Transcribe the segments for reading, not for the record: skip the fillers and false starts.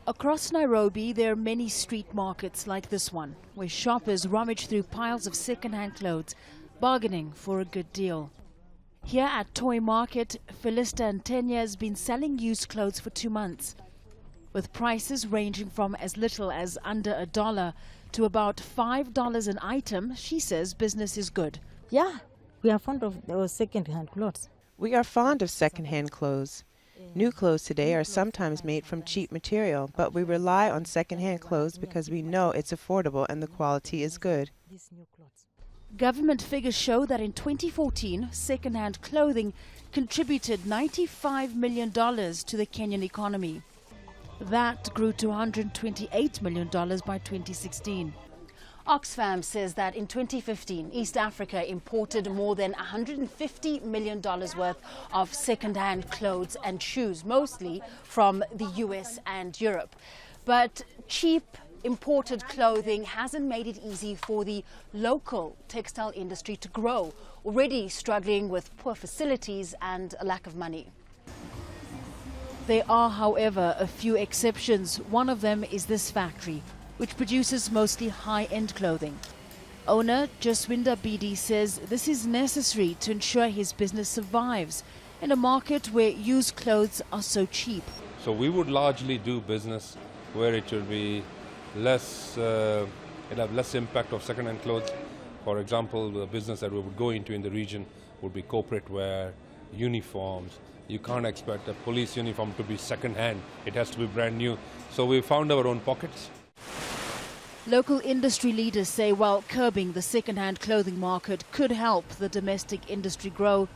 Across Nairobi, there are many street markets like this one, where shoppers rummage through piles of second-hand clothes, bargaining for a good deal. Here at Toy Market, FELISTA and NTHENYA has been selling used clothes for 2 months, with prices ranging from as little as under $1 to about $5 an item. She says business is good. Yeah, we are fond of those second-hand clothes. We are fond of second-hand clothes. New clothes today are sometimes made from cheap material, but we rely on second-hand clothes because we know it's affordable and the quality is good. Government figures show that in 2014, second-hand clothing contributed $95 million to the Kenyan economy. That grew to $128 million by 2016. Oxfam says that in 2015, East Africa imported more than $150 million worth of second-hand clothes and shoes, mostly from the US and Europe. But cheap imported clothing hasn't made it easy for the local textile industry to grow, already struggling with poor facilities and a lack of money. There are, however, a few exceptions. One of them is this factory, which produces mostly high-end clothing. Owner Jaswinder Bedi says this is necessary to ensure his business survives in a market where used clothes are so cheap. So we would largely do business where it will be less, it'll have less impact of second-hand clothes. For example, the business that we would go into in the region would be corporate wear, uniforms. You can't expect a police uniform to be second-hand. It has to be brand new. So we found our own pockets. Local industry leaders say while curbing the second-hand clothing market could help the domestic industry grow,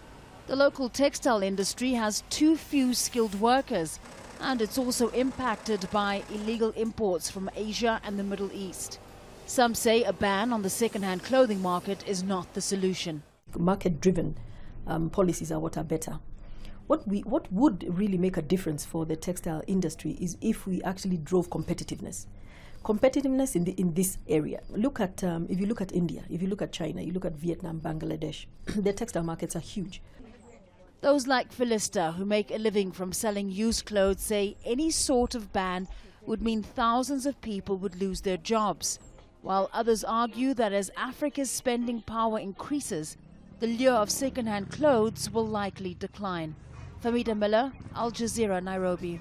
the local textile industry has too few skilled workers, and it's also impacted by illegal imports from Asia and the Middle East. Some say a ban on the second-hand clothing market is not the solution. Market-driven policies are what are better. What would really make a difference for the textile industry is if we actually drove competitiveness. Competitiveness in this area. Look at if you look at India, if you look at China, you look at Vietnam, Bangladesh, their textile markets are huge. Those like FELISTA, who make a living from selling used clothes, say any sort of ban would mean thousands of people would lose their jobs, while others argue that as Africa's spending power increases, the lure of second-hand clothes will likely decline. Fahmida, Al Jazeera, Nairobi.